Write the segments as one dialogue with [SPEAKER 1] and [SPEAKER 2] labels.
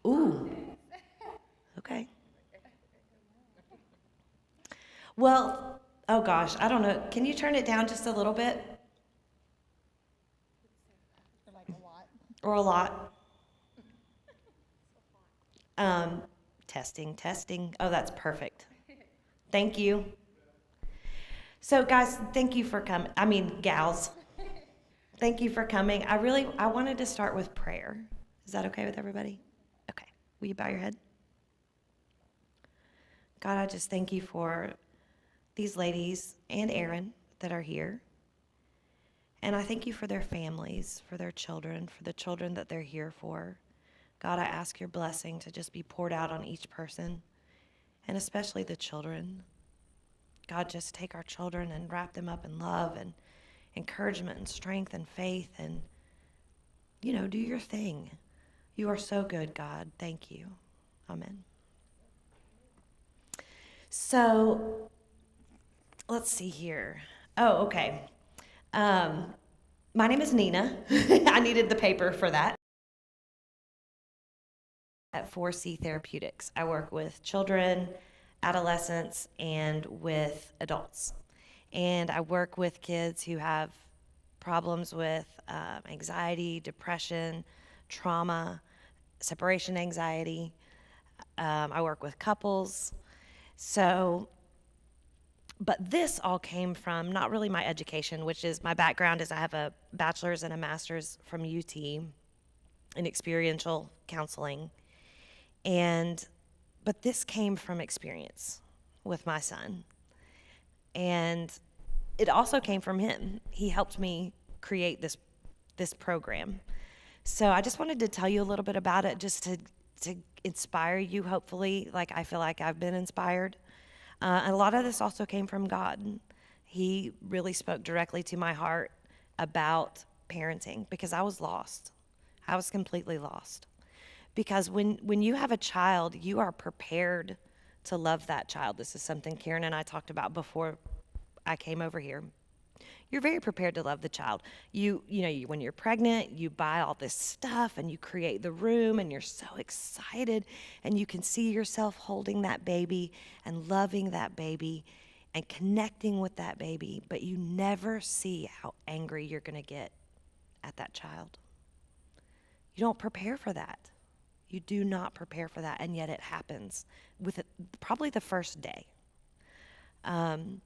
[SPEAKER 1] Ooh, okay. Well, oh gosh, I don't know. Can you turn it down just a little bit or a lot? Um, testing, testing. Oh, that's perfect. Thank you. So, guys, thank you for coming. I mean, gals, thank you for coming. I wanted to start with prayer. Is that okay with everybody? Okay. Will you bow your head? God, I just thank you for these ladies and Aaron that are here. And I thank you for their families, for their children, for the children that they're here for. God, I ask your blessing to just be poured out on each person, and especially the children. God, just take our children and wrap them up in love and encouragement and strength and faith and, do your thing. You are so good, God. Thank you. Amen. So let's see here. Oh, okay. Um, my name is Nena. I needed the paper for that. At 4C Therapeutics, I work with children, adolescents, and with adults. And I work with kids who have problems with anxiety, depression, trauma, separation anxiety. I work with couples. So, but this all came from not really my education, which is my background is I have a bachelor's and a master's from UT in experiential counseling. And but this came from experience with my son. And it also came from him. He helped me create this program. So I just wanted to tell you a little bit about it just to inspire you, hopefully, like I feel like I've been inspired. And a lot of this also came from God. He really spoke directly to my heart about parenting because I was lost. I was completely lost. Because when you have a child, you are prepared to love that child. This is something Karen and I talked about before I came over here. You're very prepared to love the child. When you're pregnant, you buy all this stuff and you create the room and you're so excited and you can see yourself holding that baby and loving that baby and connecting with that baby, but you never see how angry you're going to get at that child. You don't prepare for that. You do not prepare for that, and yet it happens with probably the first day. And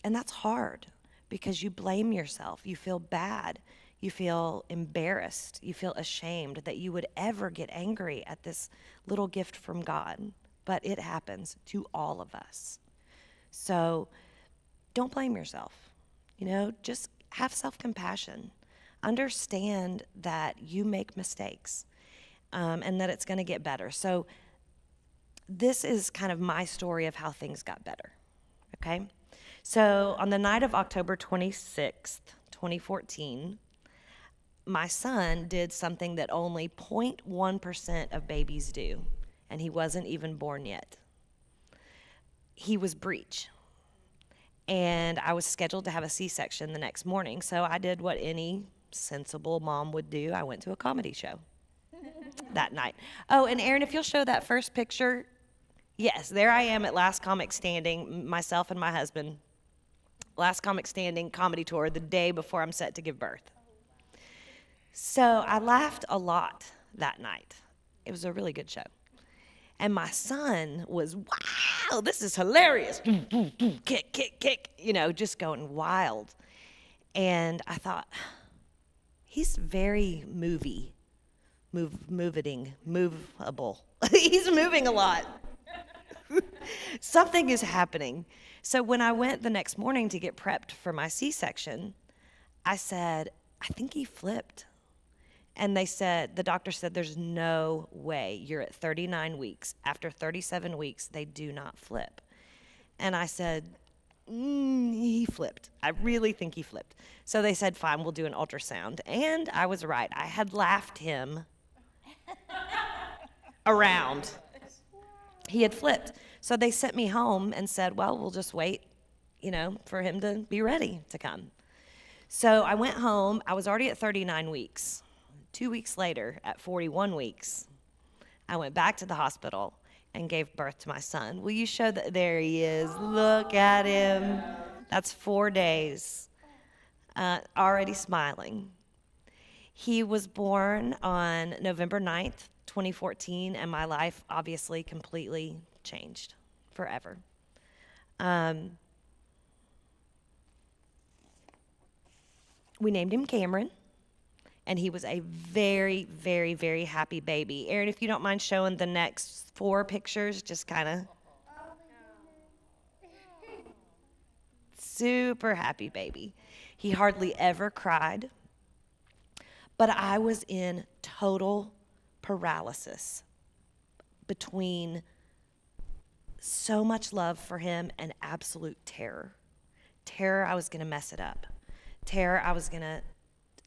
[SPEAKER 1] that's hard because you blame yourself. You feel bad. You feel embarrassed. You feel ashamed that you would ever get angry at this little gift from God. But it happens to all of us. So don't blame yourself. Just have self-compassion. Understand that you make mistakes and that it's going to get better. So this is kind of my story of how things got better, okay? So on the night of October 26th, 2014, my son did something that only 0.1% of babies do, and he wasn't even born yet. He was breech, and I was scheduled to have a C-section the next morning, so I did what any sensible mom would do. I went to a comedy show that night. Oh, and Aaron, if you'll show that first picture. Yes, there I am at Last Comic Standing, myself and my husband. Last Comic Standing comedy tour the day before I'm set to give birth. So I laughed a lot that night. It was a really good show. And my son was, wow, this is hilarious. Kick, kick, kick, just going wild. And I thought, he's very movable. He's moving a lot. Something is happening. So when I went the next morning to get prepped for my C-section, I said, I think he flipped. And the doctor said, there's no way. You're at 39 weeks. After 37 weeks, they do not flip. And I said, he flipped. I really think he flipped. So they said, fine, we'll do an ultrasound. And I was right. I had laughed him around. He had flipped. So they sent me home and said, well, we'll just wait, for him to be ready to come. So I went home. I was already at 39 weeks. 2 weeks later, at 41 weeks, I went back to the hospital and gave birth to my son. Will you show that? There he is. Look at him. That's 4 days. Already smiling. He was born on November 9th, 2014, and my life obviously completely changed forever. We named him Cameron, and he was a very, very, very happy baby. Aaron, if you don't mind showing the next 4 pictures, just kind of super happy baby. He hardly ever cried, but I was in total paralysis between so much love for him and absolute terror. Terror, I was going to mess it up. Terror, I was going to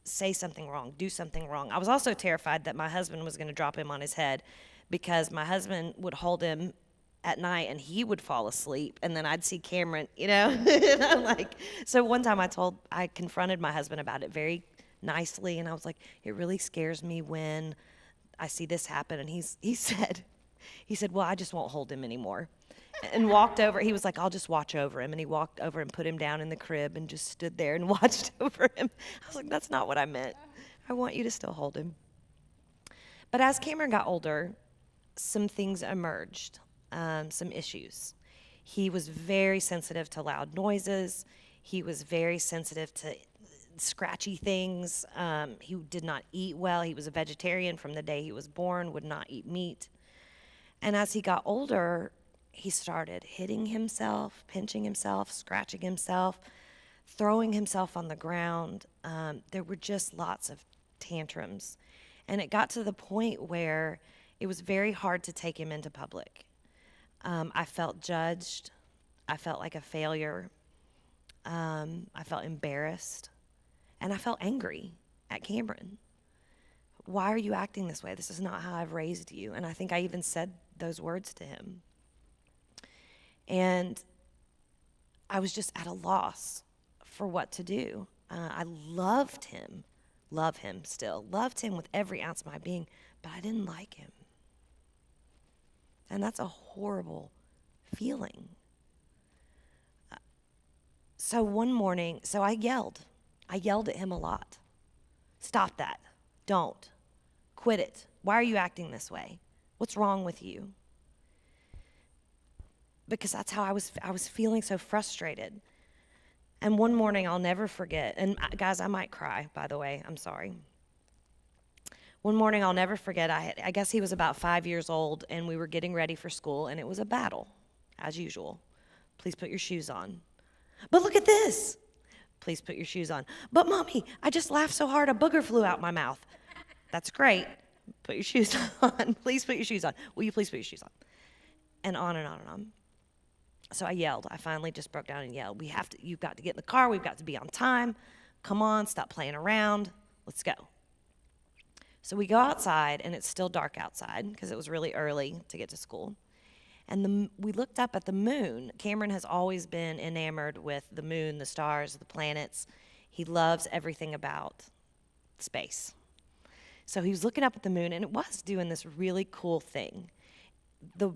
[SPEAKER 1] say something wrong, do something wrong. I was also terrified that my husband was going to drop him on his head, because my husband would hold him at night and he would fall asleep, and then I'd see Cameron, and I'm like, so one time I confronted my husband about it very nicely, and I was like, it really scares me when I see this happen. And he said, well, I just won't hold him anymore. And walked over. He was like, I'll just watch over him. And he walked over and put him down in the crib and just stood there and watched over him. I was like, that's not what I meant. I want you to still hold him. But as Cameron got older, some things emerged, some issues. He was very sensitive to loud noises. He was very sensitive to scratchy things. He did not eat well. He was a vegetarian from the day he was born, would not eat meat. And as he got older, he started hitting himself, pinching himself, scratching himself, throwing himself on the ground. There were just lots of tantrums. And it got to the point where it was very hard to take him into public. I felt judged. I felt like a failure. I felt embarrassed. And I felt angry at Cameron. Why are you acting this way? This is not how I've raised you. And I think I even said those words to him. And I was just at a loss for what to do. I loved him still, loved him with every ounce of my being, but I didn't like him. And that's a horrible feeling. So one morning, I yelled at him a lot. Stop that. Don't. Quit it. Why are you acting this way? What's wrong with you? Because that's how I was feeling so frustrated. And one morning I'll never forget, and guys, I might cry, by the way, I'm sorry. One morning I'll never forget, I guess he was about 5 years old, and we were getting ready for school, and it was a battle, as usual. Please put your shoes on. But look at this. Please put your shoes on. But Mommy, I just laughed so hard a booger flew out my mouth. That's great. Put your shoes on. Please put your shoes on. Will you please put your shoes on? And on and on and on. So I yelled. I finally just broke down and yelled. You've got to get in the car. We've got to be on time. Come on, stop playing around. Let's go. So we go outside, and it's still dark outside because it was really early to get to school. And we looked up at the moon. Cameron has always been enamored with the moon, the stars, the planets. He loves everything about space. So he was looking up at the moon, and it was doing this really cool thing. The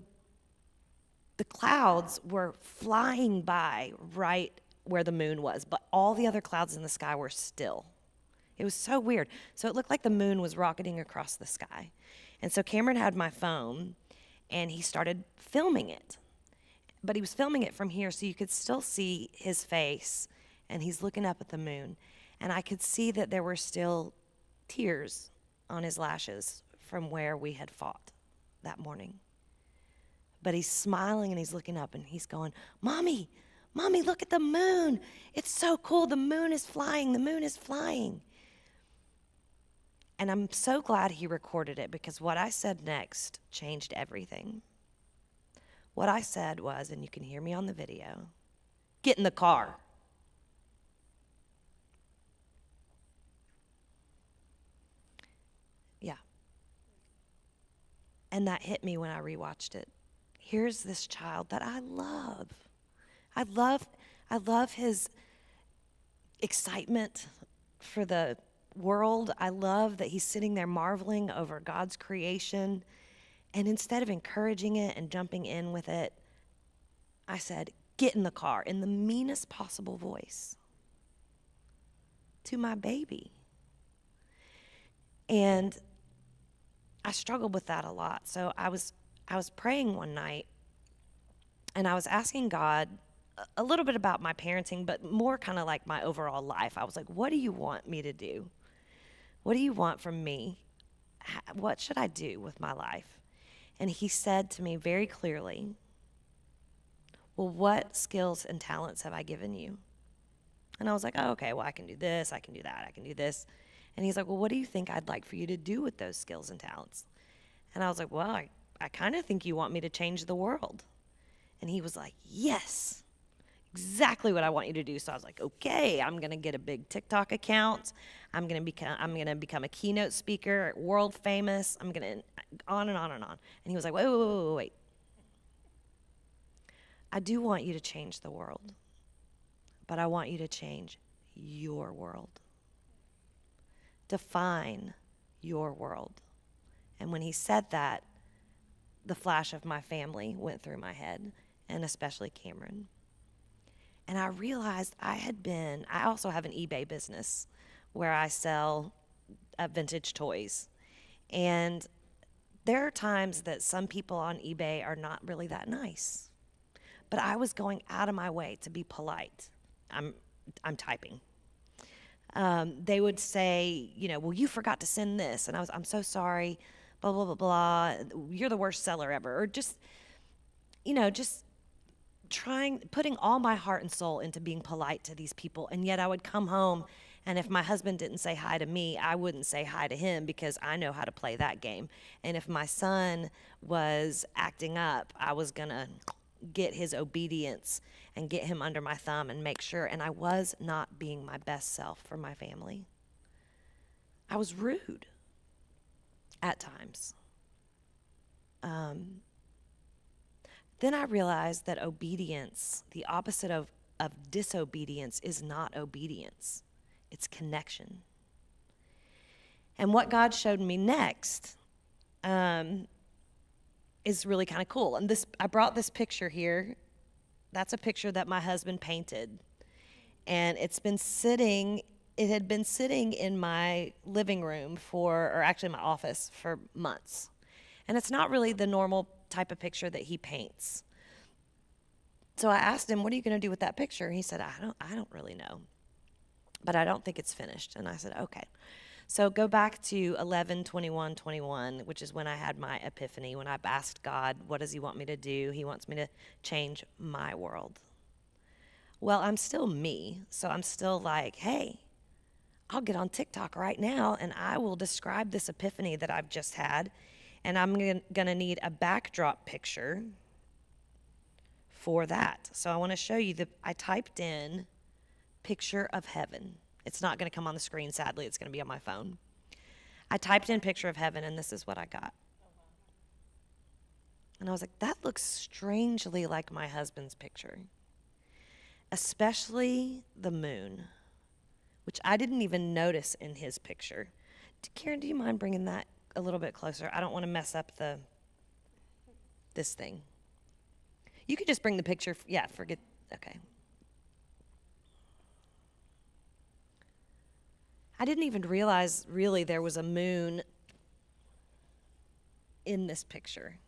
[SPEAKER 1] clouds were flying by right where the moon was, but all the other clouds in the sky were still. It was so weird. So it looked like the moon was rocketing across the sky. And so Cameron had my phone, and he started filming it. But he was filming it from here, so you could still see his face, and he's looking up at the moon. And I could see that there were still tears on his lashes from where we had fought that morning. But he's smiling, and he's looking up, and he's going, Mommy, look at the moon. It's so cool. The moon is flying. The moon is flying. And I'm so glad he recorded it, because what I said next changed everything. What I said was, and you can hear me on the video, get in the car. Yeah. And that hit me when I rewatched it. Here's this child that I love. I love his excitement for the world. I love that he's sitting there marveling over God's creation. And instead of encouraging it and jumping in with it, I said, get in the car in the meanest possible voice to my baby. And I struggled with that a lot. So I was praying one night, and I was asking God a little bit about my parenting, but more kind of like my overall life. I was like, what do you want me to do? What do you want from me? What should I do with my life? And he said to me very clearly, well, what skills and talents have I given you? And I was like, oh, okay, well, I can do this, I can do that, I can do this. And he's like, well, what do you think I'd like for you to do with those skills and talents? And I was like, well, I kind of think you want me to change the world. And he was like, yes, exactly what I want you to do. So I was like, okay, I'm going to get a big TikTok account. I'm going to become a keynote speaker, world famous. I'm going to on and on and on. And he was like, wait. I do want you to change the world, but I want you to change your world. Define your world. And when he said that, the flash of my family went through my head, and especially Cameron. And I realized I also have an eBay business where I sell vintage toys. And there are times that some people on eBay are not really that nice. But I was going out of my way to be polite. I'm typing. They would say, well, you forgot to send this. And I'm so sorry, blah, blah, blah, blah. You're the worst seller ever. Or just putting all my heart and soul into being polite to these people. And yet I would come home, and if my husband didn't say hi to me, I wouldn't say hi to him because I know how to play that game. And if my son was acting up, I was going to get his obedience and get him under my thumb and make sure. And I was not being my best self for my family. I was rude at times. Then I realized that obedience, the opposite of disobedience, is not obedience. It's connection. And what God showed me next is really kind of cool. And I brought this picture here. That's a picture that my husband painted. And it had been sitting in my living room or actually my office for months. And it's not really the normal type of picture that he paints. So I asked him, what are you going to do with that picture? He said, I don't really know, but I don't think it's finished. And I said, okay. So go back to 11/21/21, which is when I had my epiphany, when I asked God, what does he want me to do? He wants me to change my world. Well, I'm still me, so I'm still like, hey, I'll get on TikTok right now and I will describe this epiphany that I've just had, and I'm going to need a backdrop picture for that. So I want to show you I typed in picture of heaven. It's not going to come on the screen, sadly. It's going to be on my phone. I typed in picture of heaven, and this is what I got. And I was like, that looks strangely like my husband's picture, especially the moon, which I didn't even notice in his picture. Karen, do you mind bringing that a little bit closer? I don't want to mess up this thing. You could just bring the picture. Yeah, forget. Okay. I didn't even realize really there was a moon in this picture.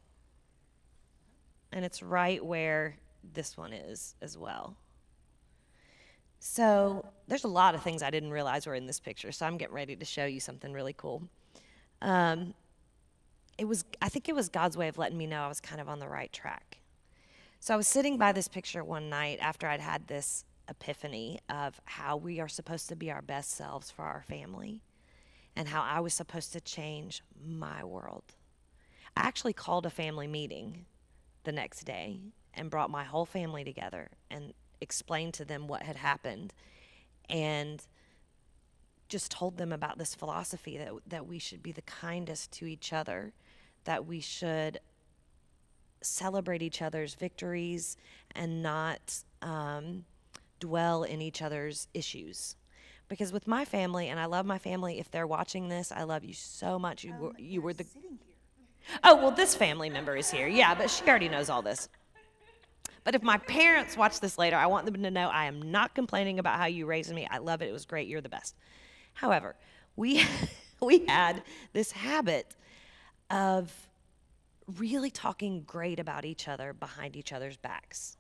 [SPEAKER 1] And it's right where this one is as well. So there's a lot of things I didn't realize were in this picture. So I'm getting ready to show you something really cool. I think it was God's way of letting me know I was kind of on the right track. So I was sitting by this picture one night after I'd had this epiphany of how we are supposed to be our best selves for our family and how I was supposed to change my world. I actually called a family meeting the next day and brought my whole family together and explained to them what had happened and just told them about this philosophy that we should be the kindest to each other, that we should celebrate each other's victories and not dwell in each other's issues. Because with my family, and I love my family, if they're watching this, I love you so much. You were the.
[SPEAKER 2] Sitting here.
[SPEAKER 1] Oh, well, this family member is here. Yeah, but she already knows all this. But if my parents watch this later, I want them to know I am not complaining about how you raised me. I love it. It was great. You're the best. However, we we had this habit of really talking great about each other behind each other's backs.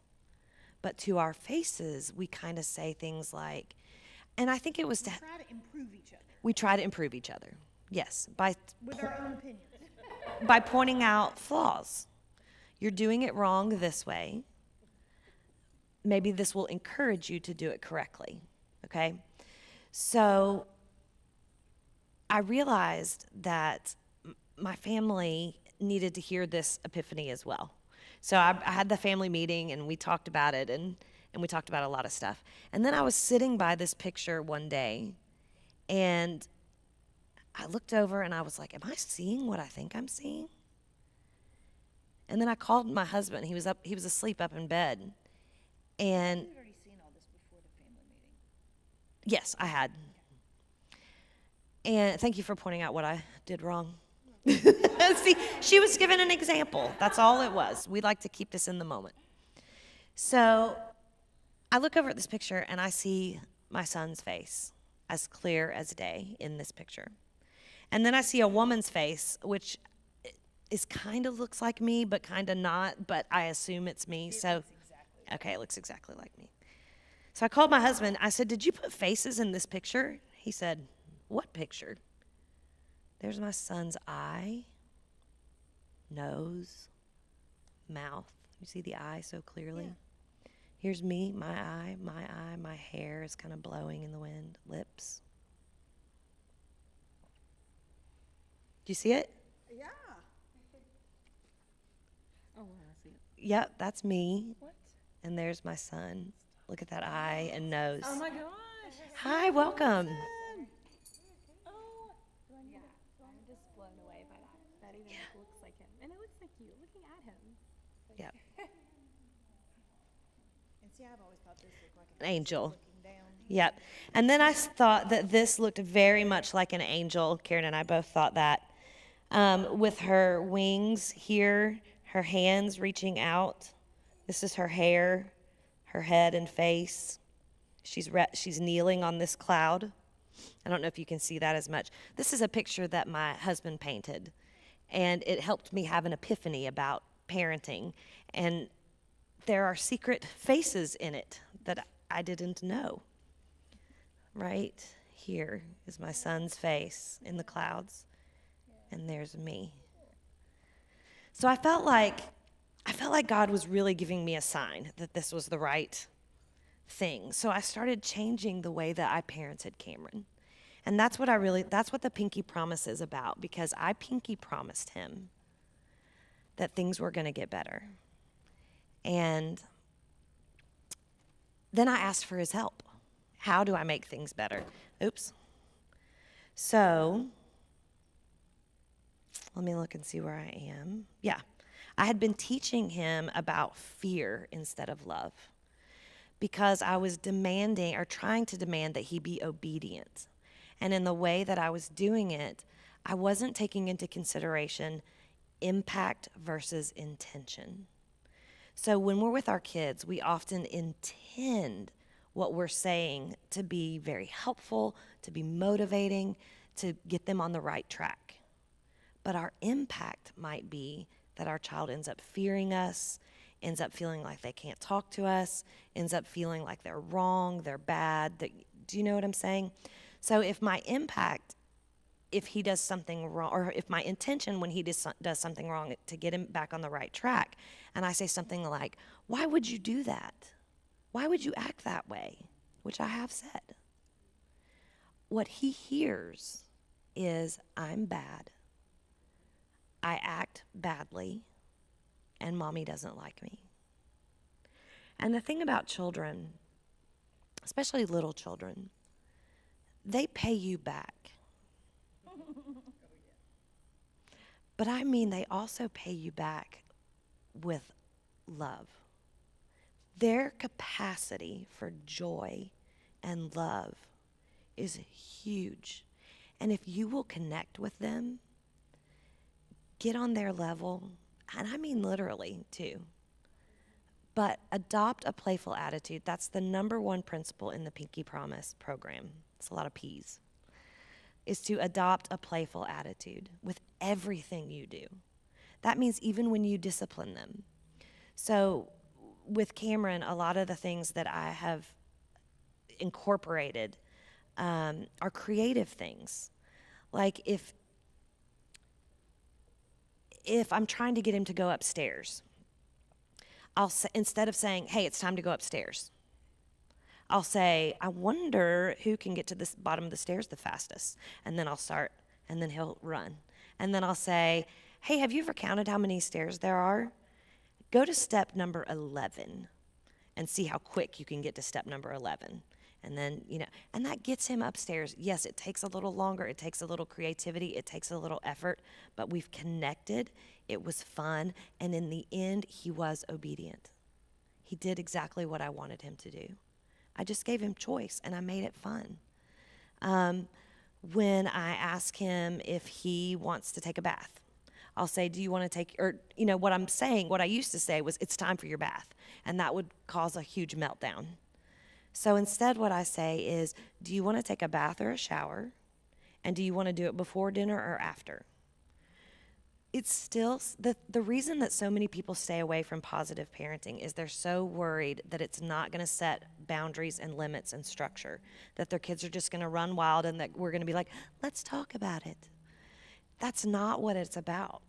[SPEAKER 1] But to our faces, we kind of say things like, and I think it was
[SPEAKER 2] We try to improve each other
[SPEAKER 1] we try to improve each other. Yes,
[SPEAKER 2] with our own opinions.
[SPEAKER 1] by pointing out flaws. You're doing it wrong this way. Maybe this will encourage you to do it correctly. Okay? So I realized that my family needed to hear this epiphany as well. So I had the family meeting and we talked about it and we talked about a lot of stuff. And then I was sitting by this picture one day and I looked over and I was like, am I seeing what I think I'm seeing? And then I called my husband. He was asleep up in bed. And
[SPEAKER 2] You had already seen all this before the family meeting.
[SPEAKER 1] yes, I had. And thank you for pointing out what I did wrong. See, she was given an example. That's all it was. We like to keep this in the moment. So I look over at this picture and I see my son's face as clear as day in this picture. And then I see a woman's face, which is kind of looks like me, but kind of not, but I assume it's me. So, okay, it looks exactly like me. So I called my husband. I said, did you put faces in this picture? He said, what picture? There's my son's eye, nose, mouth. You see the eye so clearly? Yeah. Here's me, my hair is kind of blowing in the wind, lips. Do you see it?
[SPEAKER 2] Yeah.
[SPEAKER 3] Oh, I see it.
[SPEAKER 1] Yep, that's me.
[SPEAKER 3] What?
[SPEAKER 1] And there's my son. Look at that eye and nose.
[SPEAKER 3] Oh my gosh.
[SPEAKER 1] Hi, welcome.
[SPEAKER 3] Oh, yeah. I'm just blown away by that. That even looks like him. And it looks like you looking at him.
[SPEAKER 1] Yep.
[SPEAKER 2] And see, I've always thought this looked like
[SPEAKER 1] An angel.
[SPEAKER 2] looking down.
[SPEAKER 1] Yep. And then I thought that this looked very much like an angel. Karen and I both thought that. With her wings here, her hands reaching out. This is her hair, her head and face. She's kneeling on this cloud. I don't know if you can see that as much. This is a picture that my husband painted, and it helped me have an epiphany about parenting. And there are secret faces in it that I didn't know. Right here is my son's face in the clouds, and there's me. So I felt like God was really giving me a sign that this was the right thing. So I started changing the way that I parented Cameron. And that's what the pinky promise is about, because I pinky promised him that things were going to get better. And then I asked for his help. How do I make things better? Oops. So let me look and see where I am. Yeah. I had been teaching him about fear instead of love, because I was demanding or trying to demand that he be obedient. And in the way that I was doing it, I wasn't taking into consideration impact versus intention. So when we're with our kids, we often intend what we're saying to be very helpful, to be motivating, to get them on the right track. But our impact might be that our child ends up fearing us, ends up feeling like they can't talk to us, ends up feeling like they're wrong, they're bad. Do you know what I'm saying? So if my impact, if he does something wrong, or if my intention when he does something wrong to get him back on the right track, and I say something like, why would you do that? Why would you act that way? Which I have said. What he hears is, I'm bad, I act badly, and mommy doesn't like me. And the thing about children, especially little children, they pay you back. But I mean, they also pay you back with love. Their capacity for joy and love is huge. And if you will connect with them, get on their level, and I mean literally too, but adopt a playful attitude. That's the number one principle in the Pinky Promise program. It's a lot of P's. Is to adopt a playful attitude with everything you do. That means even when you discipline them. So with Cameron, a lot of the things that I have incorporated are creative things. Like if I'm trying to get him to go upstairs, I'll say, instead of saying, "Hey, it's time to go upstairs," I'll say, "I wonder who can get to the bottom of the stairs the fastest," and then I'll start, and then he'll run, and then I'll say, "Hey, have you ever counted how many stairs there are? Go to step number 11 and see how quick you can get to step number 11." And then, and that gets him upstairs. Yes, it takes a little longer. It takes a little creativity. It takes a little effort, but we've connected. It was fun. And in the end, he was obedient. He did exactly what I wanted him to do. I just gave him choice and I made it fun. When I ask him if he wants to take a bath, I'll say, "Do you want to take," or, what I'm saying, what I used to say was, "It's time for your bath." And that would cause a huge meltdown. So instead, what I say is, "Do you want to take a bath or a shower? And do you want to do it before dinner or after?" It's still, the reason that so many people stay away from positive parenting is they're so worried that it's not going to set boundaries and limits and structure, that their kids are just going to run wild and that we're going to be like, "Let's talk about it." That's not what it's about.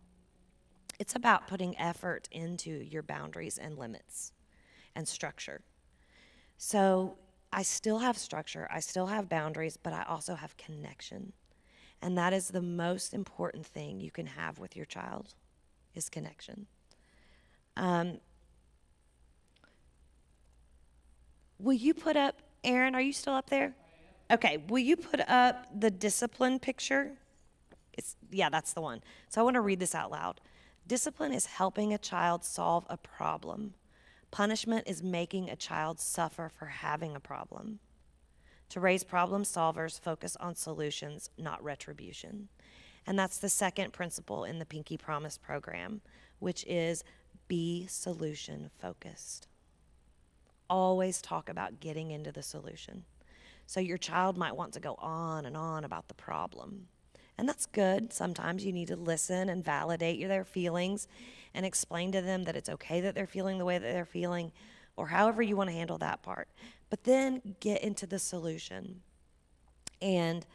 [SPEAKER 1] It's about putting effort into your boundaries and limits and structure. So I still have structure, I still have boundaries, but I also have connection. And that is the most important thing you can have with your child, is connection. Will you put up, Aaron, are you still up there? Okay, will you put up the discipline picture? Yeah, that's the one. So I want to read this out loud. Discipline is helping a child solve a problem. Punishment is making a child suffer for having a problem. To raise problem solvers, focus on solutions, not retribution. And that's the second principle in the Pinky Promise program, which is be solution focused. Always talk about getting into the solution. So your child might want to go on and on about the problem. And that's good. Sometimes you need to listen and validate their feelings and explain to them that it's okay that they're feeling the way that they're feeling, or however you want to handle that part. But then get into the solution and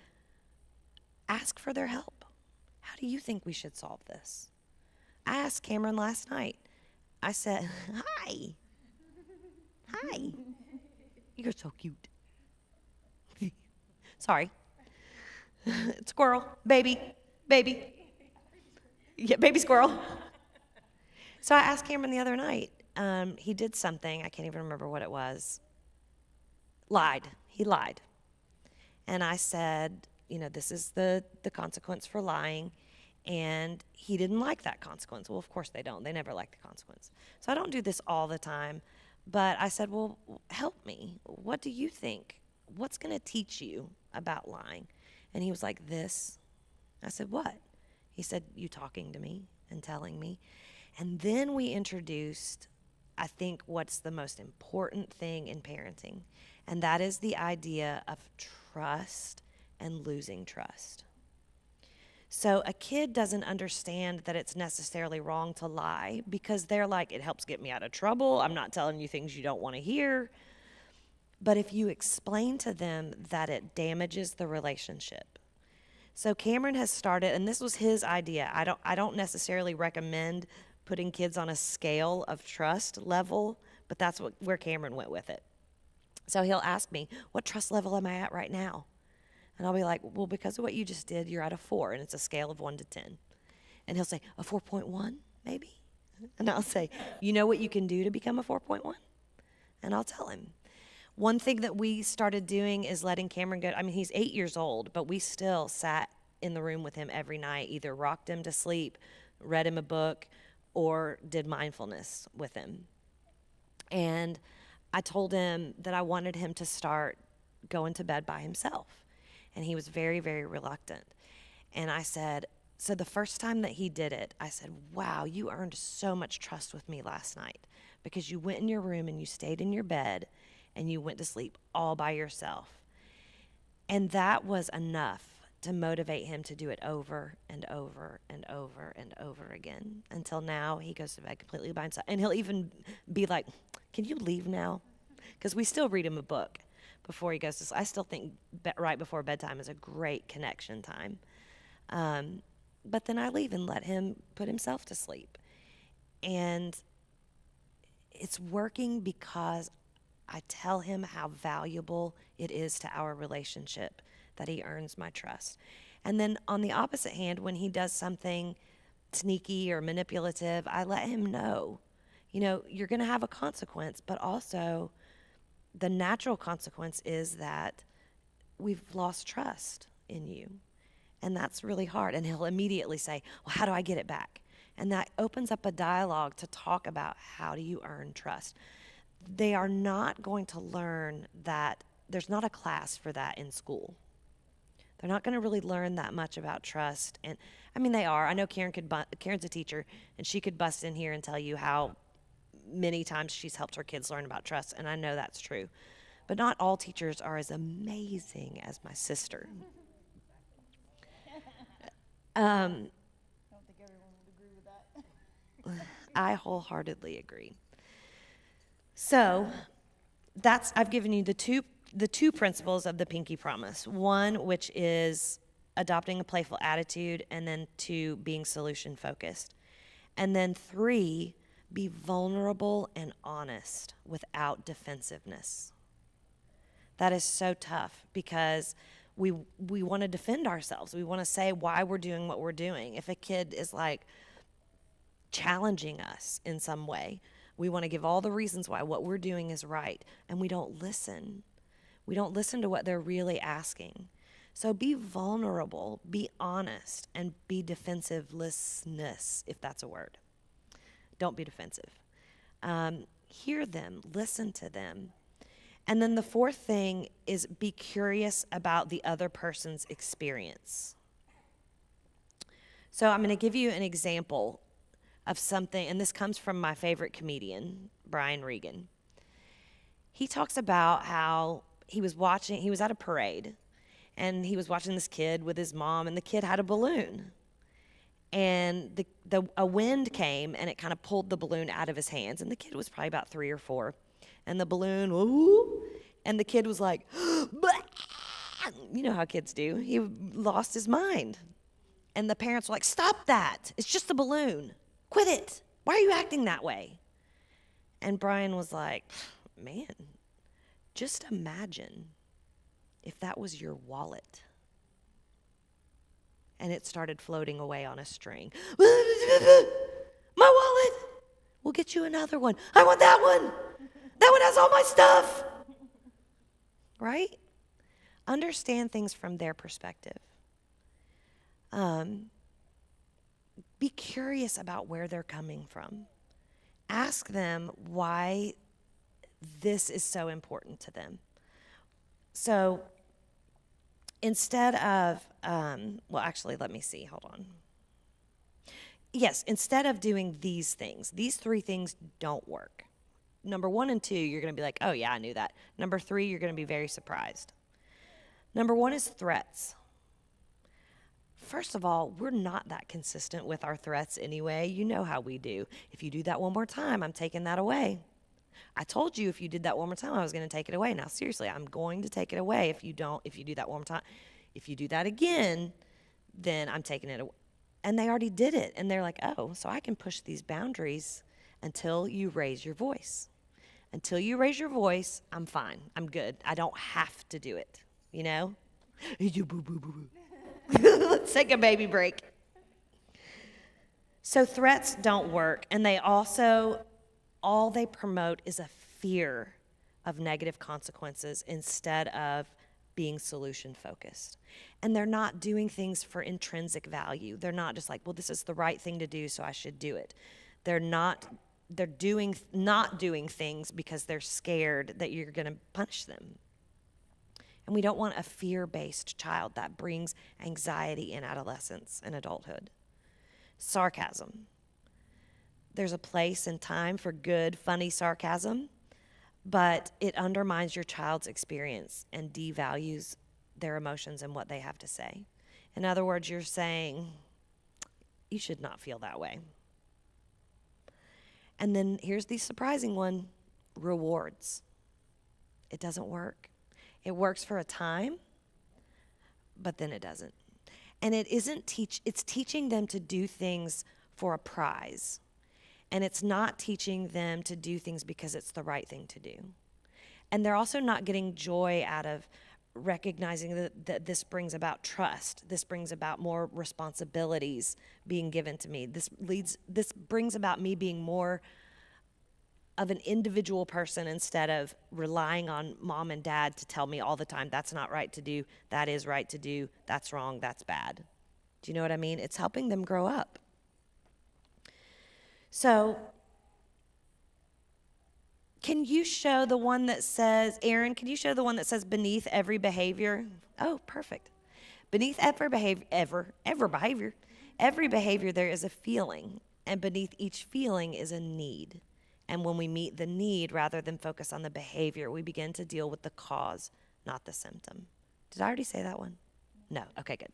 [SPEAKER 1] ask for their help. How do you think we should solve this? I asked Cameron last night. I said, "Hi. Hi. You're so cute." Sorry. Squirrel. Baby. Yeah, baby squirrel. So I asked Cameron the other night. He did something. I can't even remember what it was. He lied. And I said, "This is the consequence for lying." And he didn't like that consequence. Well, of course they don't. They never like the consequence. So I don't do this all the time. But I said, "Well, help me. What do you think? What's going to teach you about lying?" And he was like, "This." I said, "What?" He said, "You talking to me and telling me." And then we introduced, I think, what's the most important thing in parenting, and that is the idea of trust and losing trust. So a kid doesn't understand that it's necessarily wrong to lie because they're like, "It helps get me out of trouble. I'm not telling you things you don't want to hear." But if you explain to them that it damages the relationship. So Cameron has started, and this was his idea. I don't necessarily recommend putting kids on a scale of trust level, but that's where Cameron went with it. So he'll ask me, "What trust level am I at right now?" And I'll be like, "Well, because of what you just did, you're at a 4, and it's a scale of 1 to 10. And he'll say, "A 4.1, maybe?" And I'll say, "You know what you can do to become a 4.1? And I'll tell him. One thing that we started doing is letting Cameron go. I mean, he's 8 years old, but we still sat in the room with him every night, either rocked him to sleep, read him a book, or did mindfulness with him. And I told him that I wanted him to start going to bed by himself. And he was very, very reluctant. And I said, so the first time that he did it, I said, wow, you earned so much trust with me last night because you went in your room and you stayed in your bed and you went to sleep all by yourself. And that was enough to motivate him to do it over and over and over and over again until now he goes to bed completely by himself. And he'll even be like, can you leave now? Because we still read him a book before he goes to sleep. I still think right before bedtime is a great connection time. But then I leave and let him put himself to sleep. And it's working because I tell him how valuable it is to our relationship that he earns my trust. And then on the opposite hand, when he does something sneaky or manipulative, I let him know, you're going to have a consequence, but also the natural consequence is that we've lost trust in you. And that's really hard. And he'll immediately say, well, how do I get it back? And that opens up a dialogue to talk about how do you earn trust. They are not going to learn that. There's not a class for that in school. They're not going to really learn that much about trust. And I mean, they are. I know Karen's a teacher, and she could bust in here and tell you how many times she's helped her kids learn about trust, and I know that's true. But not all teachers are as amazing as my sister.
[SPEAKER 2] I don't think everyone would agree with that.
[SPEAKER 1] I wholeheartedly agree. So I've given you the two principles of the Pinky Promise. One, which is adopting a playful attitude, and then 2, being solution focused. And then 3, be vulnerable and honest without defensiveness. That is so tough because we want to defend ourselves. We want to say why we're doing what we're doing. If a kid is like challenging us in some way, we want to give all the reasons why what we're doing is right, and we don't listen. We don't listen to what they're really asking. So be vulnerable, be honest, and be defensivelessness, if that's a word. Don't be defensive. Hear them, listen to them. And then the 4th thing is be curious about the other person's experience. So I'm going to give you an example of something, and this comes from my favorite comedian, Brian Regan. He talks about how he was at a parade, and he was watching this kid with his mom, and the kid had a balloon. And a wind came, and it kind of pulled the balloon out of his hands, and the kid was probably about 3 or 4. And the balloon, ooh, and the kid was like, you know how kids do. He lost his mind. And the parents were like, stop that. It's just a balloon. Quit it. Why are you acting that way? And Brian was like, man, just imagine if that was your wallet. And it started floating away on a string. My wallet. We'll get you another one. I want that one. That one has all my stuff. Right? Understand things from their perspective. Be curious about where they're coming from. Ask them why this is so important to them. So instead of, let me see, hold on. Yes, instead of doing these things, these 3 things don't work. Number 1 and 2, you're going to be like, oh yeah, I knew that. Number 3, you're going to be very surprised. Number 1 is threats. First of all, we're not that consistent with our threats anyway. You know how we do. If you do that one more time, I'm taking that away. I told you if you did that one more time, I was going to take it away. Now, seriously, I'm going to take it away if you do that one more time. If you do that again, then I'm taking it away. And they already did it. And they're like, oh, so I can push these boundaries until you raise your voice. Until you raise your voice, I'm fine. I'm good. I don't have to do it, you know? Let's take a baby break. So threats don't work, and all they promote is a fear of negative consequences instead of being solution focused. And they're not doing things for intrinsic value. They're not just like, well, this is the right thing to do, so I should do it. They're not doing things because they're scared that you're going to punish them. And we don't want a fear-based child that brings anxiety in adolescence and adulthood. Sarcasm. There's a place and time for good, funny sarcasm, but it undermines your child's experience and devalues their emotions and what they have to say. In other words, you're saying, you should not feel that way. And then here's the surprising one, rewards. It doesn't work. It works for a time, but then it doesn't. And it's teaching them to do things for a prize. And it's not teaching them to do things because it's the right thing to do. And they're also not getting joy out of recognizing that this brings about trust. This brings about more responsibilities being given to me. This brings about me being more of an individual person instead of relying on mom and dad to tell me all the time, that's not right to do, that is right to do, that's wrong, that's bad. Do you know what I mean? It's helping them grow up. So, can you show the one that says, Aaron, can you show the one that says beneath every behavior? Oh, perfect. Beneath every behavior there is a feeling, and beneath each feeling is a need. And when we meet the need rather than focus on the behavior, we begin to deal with the cause, not the symptom. Did I already say that one? No. Okay, good.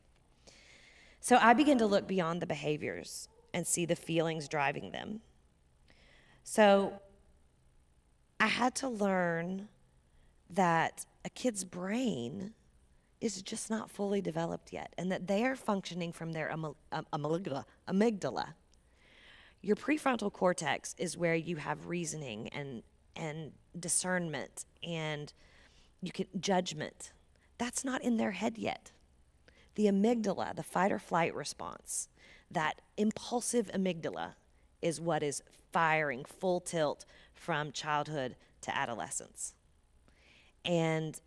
[SPEAKER 1] So I begin to look beyond the behaviors and see the feelings driving them. So I had to learn that a kid's brain is just not fully developed yet, and that they are functioning from their amygdala. Your prefrontal cortex is where you have reasoning and discernment and judgment. That's not in their head yet. The amygdala, the fight or flight response, that impulsive amygdala is what is firing full tilt from childhood to adolescence. And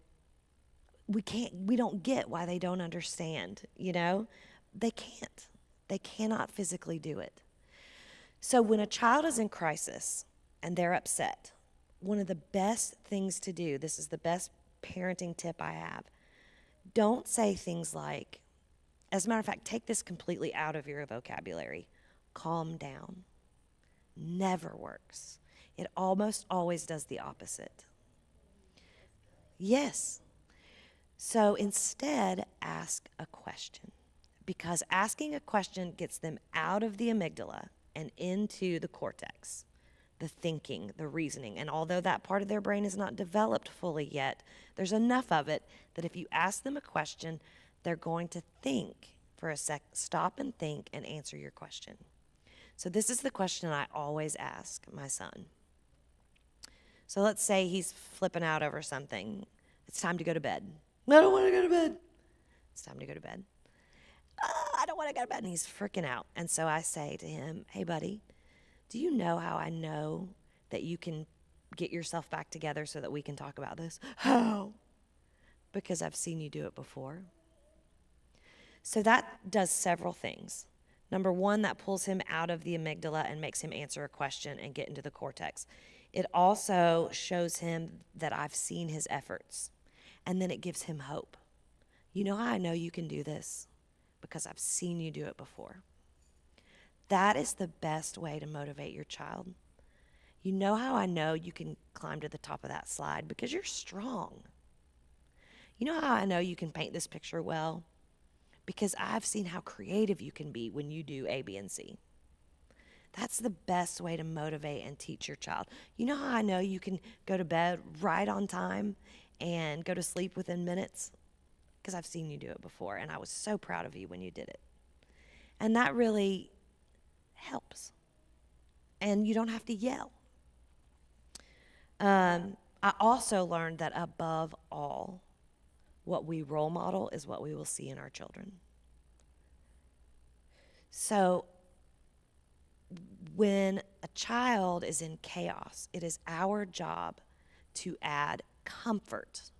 [SPEAKER 1] we don't get why they don't understand, you know? They can't. They cannot physically do it. So when a child is in crisis and they're upset, one of the best things to do, this is the best parenting tip I have, don't say things like, as a matter of fact, take this completely out of your vocabulary. Calm down. Never works. It almost always does the opposite. Yes. So instead, ask a question, because asking a question gets them out of the amygdala and into the cortex, the thinking, the reasoning. And although that part of their brain is not developed fully yet, there's enough of it that if you ask them a question, they're going to think for a sec, stop and think and answer your question. So this is the question I always ask my son. So let's say he's flipping out over something. It's time to go to bed. I don't want to go to bed. It's time to go to bed. I don't want to go to bed. And he's freaking out. And so I say to him, hey, buddy, do you know how I know that you can get yourself back together so that we can talk about this? How? Because I've seen you do it before. So that does several things. Number one, that pulls him out of the amygdala and makes him answer a question and get into the cortex. It also shows him that I've seen his efforts. And then it gives him hope. You know how I know you can do this? Because I've seen you do it before. That is the best way to motivate your child. You know how I know you can climb to the top of that slide? Because you're strong. You know how I know you can paint this picture well? Because I've seen how creative you can be when you do A, B, and C. That's the best way to motivate and teach your child. You know how I know you can go to bed right on time and go to sleep within minutes? Because I've seen you do it before, and I was so proud of you when you did it. And that really helps. And you don't have to yell. I also learned that above all, what we role model is what we will see in our children. So when a child is in chaos, it is our job to add comfort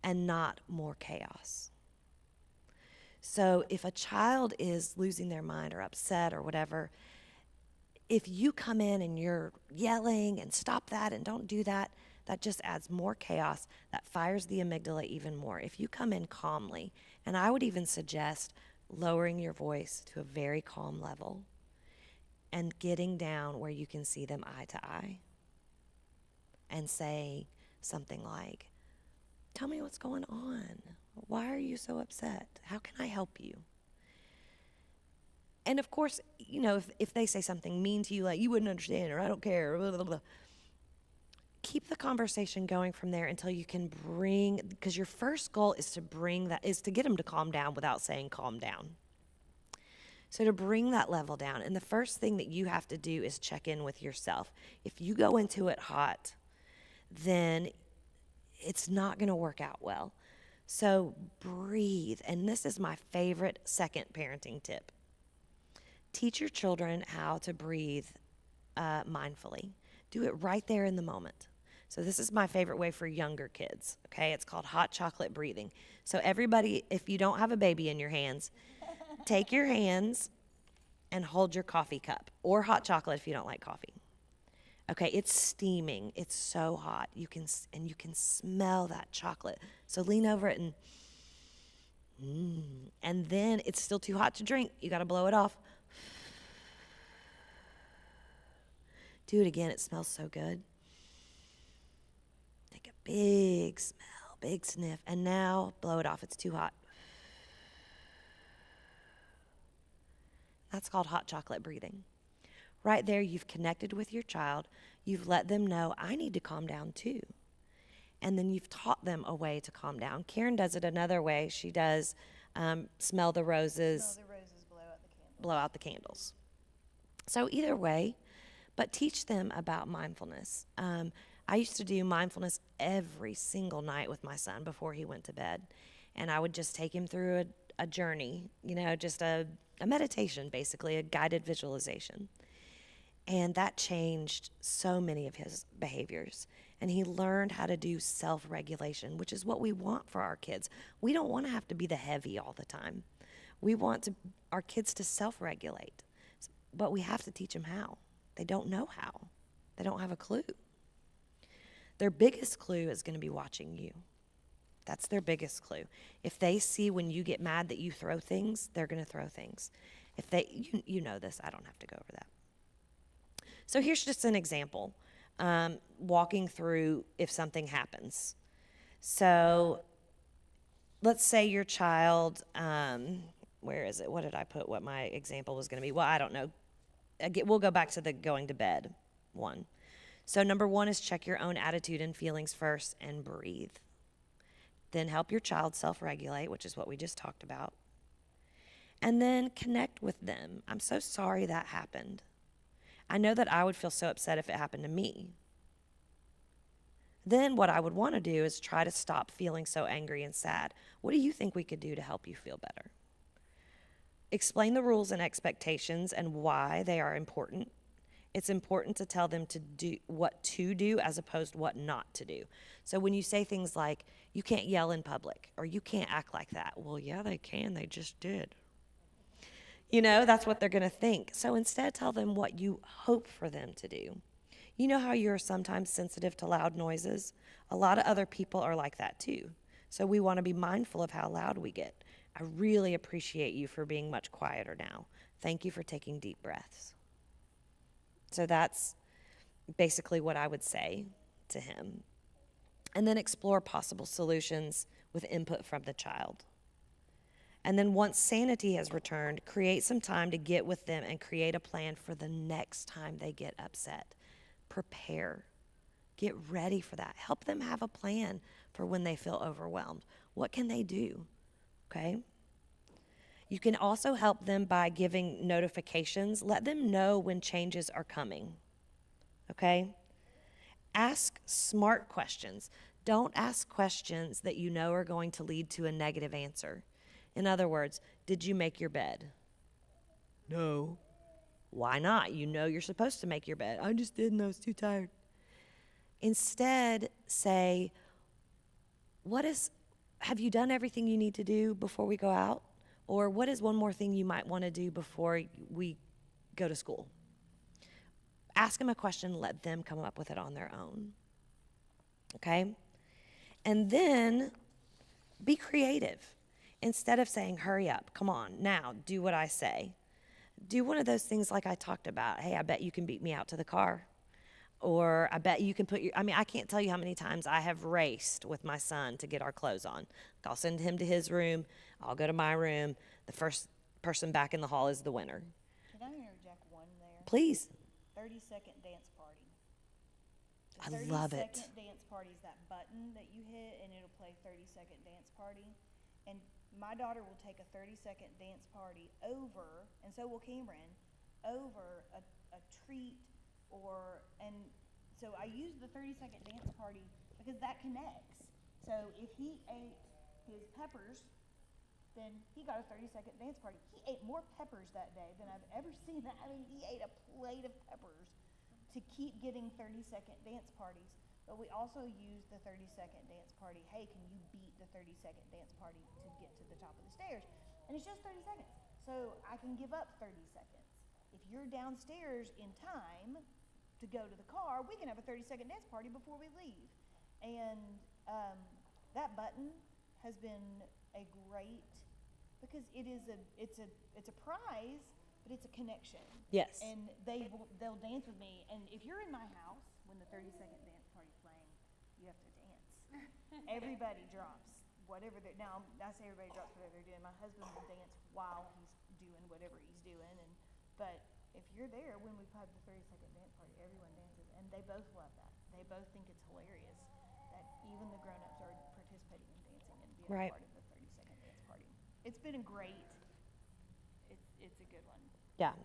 [SPEAKER 1] and not more chaos. So if a child is losing their mind or upset or whatever, if you come in and you're yelling and stop that and don't do that, that just adds more chaos, that fires the amygdala even more. If you come in calmly, and I would even suggest lowering your voice to a very calm level and getting down where you can see them eye to eye and say something like, "Tell me what's going on. Why are you so upset? How can I help you?" And of course, if they say something mean to you, like, "You wouldn't understand," or "I don't care," blah, blah, blah, keep the conversation going from there until you can because your first goal is to get them to calm down without saying calm down. So to bring that level down, and the first thing that you have to do is check in with yourself. If you go into it hot, then it's not going to work out well. So breathe. And this is my favorite second parenting tip. Teach your children how to breathe mindfully. Do it right there in the moment. So this is my favorite way for younger kids, okay? It's called hot chocolate breathing. So everybody, if you don't have a baby in your hands, take your hands and hold your coffee cup, or hot chocolate if you don't like coffee. Okay, it's steaming. It's so hot. You can smell that chocolate. So lean over it and then it's still too hot to drink. You got to blow it off. Do it again. It smells so good. Take a big smell, big sniff, and now blow it off. It's too hot. That's called hot chocolate breathing. Right there, you've connected with your child. You've let them know, I need to calm down too. And then you've taught them a way to calm down. Karen does it another way. She does smell the roses,
[SPEAKER 2] Smell the roses, blow out the candles.
[SPEAKER 1] blow out the candles. So either way, but teach them about mindfulness. I used to do mindfulness every single night with my son before he went to bed. And I would just take him through a journey, just a meditation, basically, a guided visualization. And that changed so many of his behaviors. And he learned how to do self-regulation, which is what we want for our kids. We don't want to have to be the heavy all the time. We want our kids to self-regulate, but we have to teach them how. They don't know how. They don't have a clue. Their biggest clue is going to be watching you. That's their biggest clue. If they see when you get mad that you throw things, they're going to throw things. If you know this, I don't have to go over that. So here's just an example, walking through if something happens. So let's say your child, where is it? What did I put what my example was going to be? Well, I don't know. We'll go back to the going to bed one. So number one is check your own attitude and feelings first and breathe. Then help your child self-regulate, which is what we just talked about. And then connect with them. I'm so sorry that happened. I know that I would feel so upset if it happened to me. Then what I would want to do is try to stop feeling so angry and sad. What do you think we could do to help you feel better? Explain the rules and expectations and why they are important. It's important to tell them to do what to do as opposed to what not to do. So when you say things like, you can't yell in public, or you can't act like that, well, yeah, they can. They just did. That's what they're going to think. So instead, tell them what you hope for them to do. You know how you're sometimes sensitive to loud noises? A lot of other people are like that too. So we want to be mindful of how loud we get. I really appreciate you for being much quieter now. Thank you for taking deep breaths. So that's basically what I would say to him. And then explore possible solutions with input from the child. And then once sanity has returned, create some time to get with them and create a plan for the next time they get upset. Prepare. Get ready for that. Help them have a plan for when they feel overwhelmed. What can they do? Okay? You can also help them by giving notifications. Let them know when changes are coming. Okay? Ask smart questions. Don't ask questions that you know are going to lead to a negative answer. In other words, did you make your bed? No. Why not? You know you're supposed to make your bed. I just didn't. I was too tired. Instead, say, have you done everything you need to do before we go out? Or what is one more thing you might want to do before we go to school? Ask them a question, let them come up with it on their own. Okay? And then be creative. Instead of saying, hurry up, come on, now, do what I say. Do one of those things like I talked about. Hey, I bet you can beat me out to the car. Or I bet you can put your, I mean, I can't tell you how many times I have raced with my son to get our clothes on. I'll send him to his room. I'll go to my room. The first person back in the hall is the winner.
[SPEAKER 2] Can I interject one there?
[SPEAKER 1] Please.
[SPEAKER 2] 30-second dance party.
[SPEAKER 1] I
[SPEAKER 2] The
[SPEAKER 1] love it.
[SPEAKER 2] 30-second dance party is that button that you hit and it'll play 30-second dance party. And my daughter will take a 30-second dance party over, and so will Cameron, over a treat and so I use the 30-second dance party because that connects. So if he ate his peppers, then he got a 30-second dance party. He ate more peppers that day than I've ever seen. I mean, he ate a plate of peppers to keep getting 30-second dance parties. But we also use the 30-second dance party. Hey, can you beat the 30-second dance party to get to the top of the stairs? And it's just 30 seconds. So I can give up 30 seconds. If you're downstairs in time to go to the car, we can have a 30-second dance party before we leave. And that button has been a great, because it's a prize, but it's a connection.
[SPEAKER 1] Yes.
[SPEAKER 2] And they'll dance with me. And if you're in my house when the 30-second dance party's playing, you have to dance. Everybody drops whatever now I say everybody drops whatever they're doing. My husband will dance while he's doing whatever he's doing, but if you're there when we have the 30-second dance party, everyone dances, and they both love that. They both think it's hilarious that even the grown-ups are participating in dancing and being
[SPEAKER 1] Right.
[SPEAKER 2] a part of the 30-second dance party. It's been a great. It's a good one.
[SPEAKER 1] Yeah.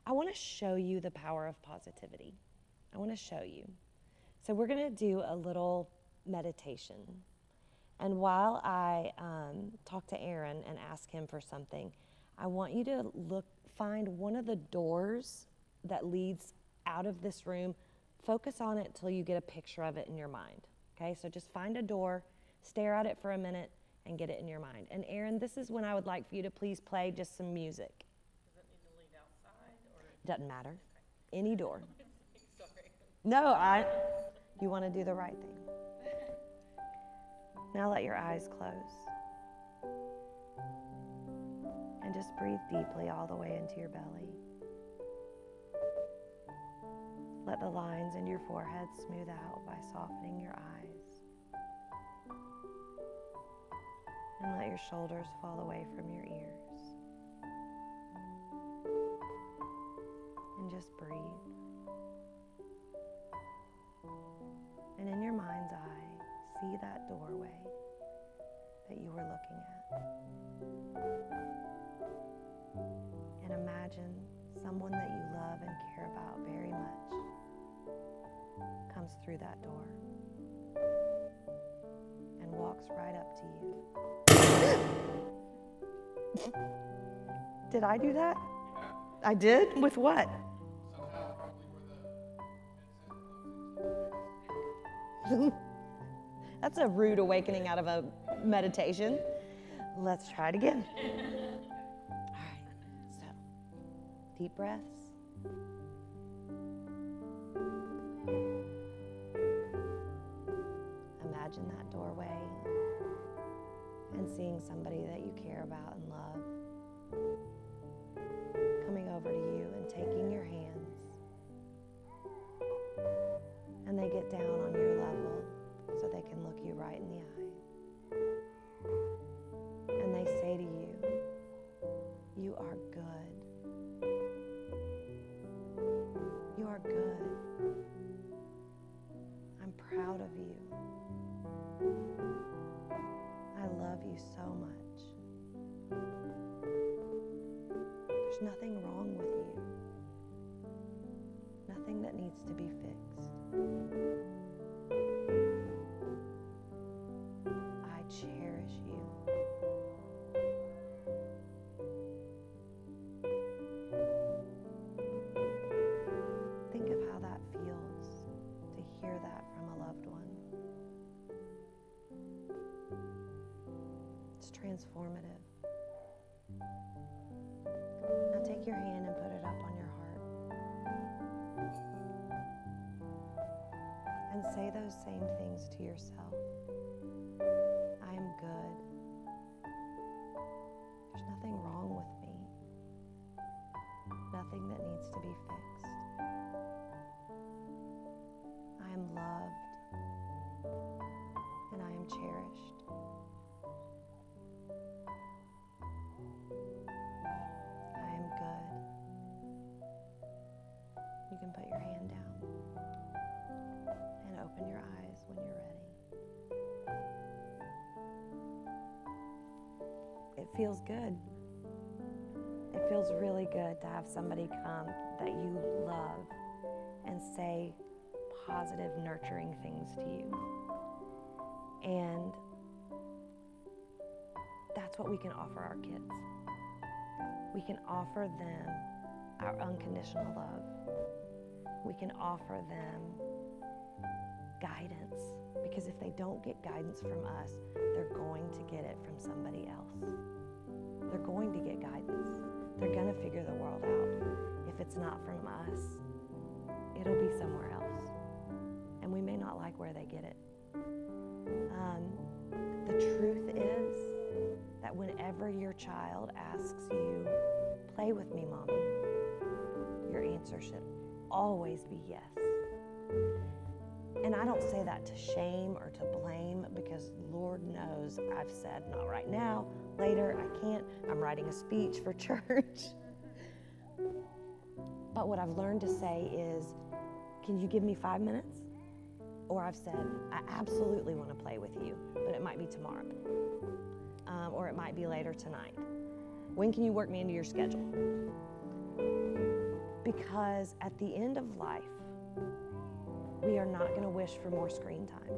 [SPEAKER 1] I want to show you the power of positivity. I want to show you. So we're going to do a little meditation. And while I talk to Aaron and ask him for something, I want you to find one of the doors that leads out of this room. Focus on it till you get a picture of it in your mind. Okay, so just find a door, stare at it for a minute, and get it in your mind. And Aaron, this is when I would like for you to please play just some music.
[SPEAKER 4] Does it need to lead outside or?
[SPEAKER 1] Doesn't matter. Any door.
[SPEAKER 4] Sorry.
[SPEAKER 1] No, you want to do the right thing. Now let your eyes close. And just breathe deeply all the way into your belly. Let the lines in your forehead smooth out by softening your eyes. And let your shoulders fall away from your ears. And just breathe. And in your mind's eye, see that doorway that you were looking at. And imagine someone that you love and care about very much comes through that door and walks right up to you. Did I do that?
[SPEAKER 5] Yeah.
[SPEAKER 1] I did? With what?
[SPEAKER 5] Somehow probably where the headset.
[SPEAKER 1] That's a rude awakening out of a meditation. Let's try it again. All right, so deep breaths. Imagine that doorway and seeing somebody that you care about and love coming over to you and taking your hands. And they get down on your level so they can look you right in the eye. And they say to you, you are good. You are good. I'm proud of you. I love you so much. There's nothing wrong with you. Nothing that needs to be fixed. I cherish you. Think of how that feels to hear that from a loved one. It's transformative. Now take your hand and put it up on your heart. And say those those same things to yourself. I am good. There's nothing wrong with me. Nothing that needs to be fixed. I am loved and I am cherished. I am good. You can put your hand down and open your eyes when you're ready. It feels good. It feels really good to have somebody come that you love and say positive, nurturing things to you. And that's what we can offer our kids. We can offer them our unconditional love. We can offer them guidance, because if they don't get guidance from us, they're going to get it from somebody else. They're going to get guidance. They're going to figure the world out. If it's not from us, it'll be somewhere else. And we may not like where they get it. The truth is that whenever your child asks you, "Play with me, Mommy," your answer should always be yes. And I don't say that to shame or to blame, because Lord knows I've said, "Not right now, later, I can't, I'm writing a speech for church." But what I've learned to say is, "Can you give me 5 minutes?" Or I've said, "I absolutely want to play with you, but it might be tomorrow. Or it might be later tonight. When can you work me into your schedule?" Because at the end of life, we are not going to wish for more screen time.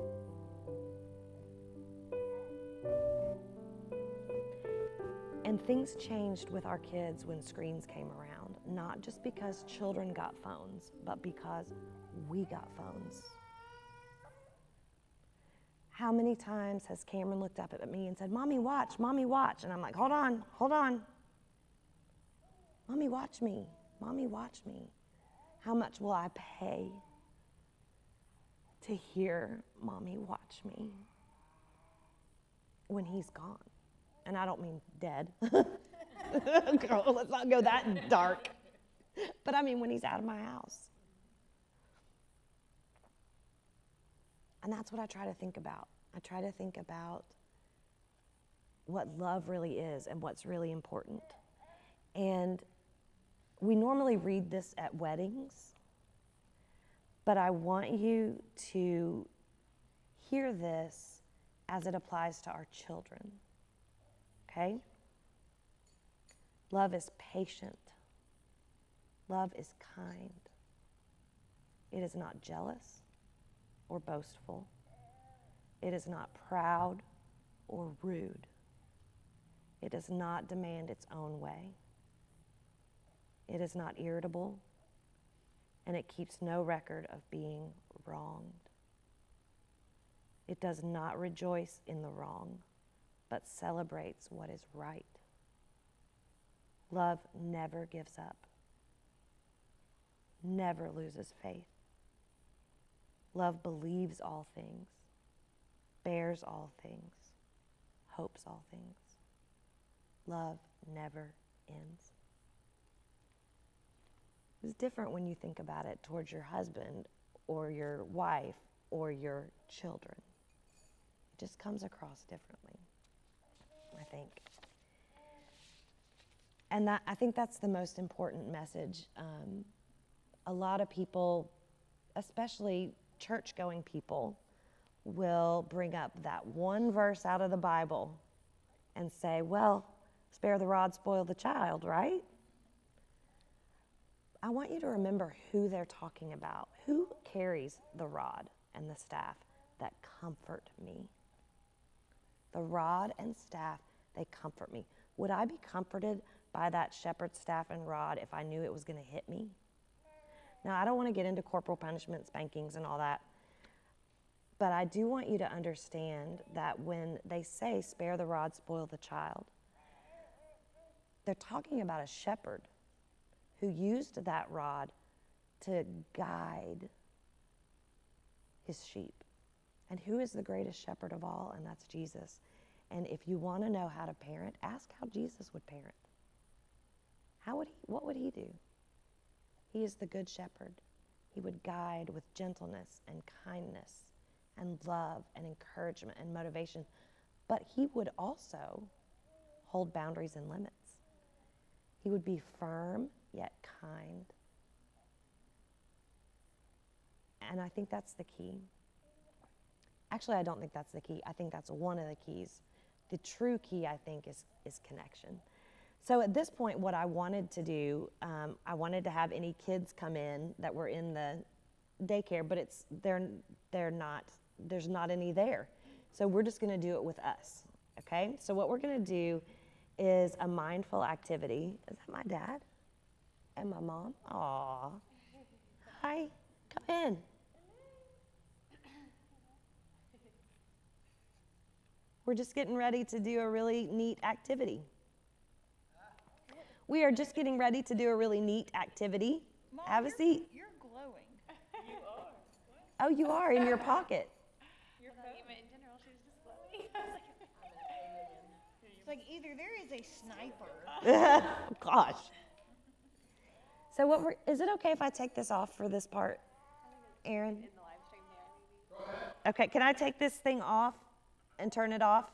[SPEAKER 1] And things changed with our kids when screens came around, not just because children got phones, but because we got phones. How many times has Cameron looked up at me and said, "Mommy, watch, Mommy, watch." And I'm like, hold on. "Mommy, watch me. Mommy, watch me." How much will I pay to hear "Mommy, watch me" when he's gone? And I don't mean dead. Girl, let's not go that dark. But I mean when he's out of my house. And that's what I try to think about. I try to think about what love really is and what's really important. And we normally read this at weddings, but I want you to hear this as it applies to our children. Okay? Love is patient. Love is kind. It is not jealous or boastful. It is not proud or rude. It does not demand its own way. It is not irritable, and it keeps no record of being wronged. It does not rejoice in the wrong, but celebrates what is right. Love never gives up, never loses faith. Love believes all things, bears all things, hopes all things. Love never ends. It's different when you think about it towards your husband or your wife or your children. It just comes across differently, I think. And I think that's the most important message. A lot of people, especially church-going people, will bring up that one verse out of the Bible and say, "Well, spare the rod, spoil the child," right? I want you to remember who they're talking about. Who carries the rod and the staff that comfort me? The rod and staff, they comfort me. Would I be comforted by that shepherd's staff and rod if I knew it was going to hit me? Now, I don't want to get into corporal punishment, spankings, and all that. But I do want you to understand that when they say, "Spare the rod, spoil the child," they're talking about a shepherd who used that rod to guide his sheep. And who is the greatest shepherd of all? And that's Jesus. And if you want to know how to parent, ask how Jesus would parent. What would he do? He is the good shepherd. He would guide with gentleness and kindness and love and encouragement and motivation. But he would also hold boundaries and limits. He would be firm yet kind. And I think that's the key. Actually, I don't think that's the key. I think that's one of the keys. The true key, I think, is connection. So at this point, what I wanted to do, I wanted to have any kids come in that were in the daycare, but they're not. There's not any there. So we're just going to do it with us. Okay. So what we're going to do is a mindful activity. Is that my dad and my mom? Aw. Hi. Come in. We're just getting ready to do a really neat activity. We are just getting ready to do a really neat activity.
[SPEAKER 2] Mom,
[SPEAKER 1] Have a seat.
[SPEAKER 2] You're glowing.
[SPEAKER 1] Oh, you are in your pocket.
[SPEAKER 3] Your phone. In general, she was just glowing.
[SPEAKER 2] It's like either there is a sniper.
[SPEAKER 1] Gosh. So is it okay if I take this off for this part, Aaron?
[SPEAKER 3] In the live stream there, maybe.
[SPEAKER 1] Okay, can I take this thing off and turn it off?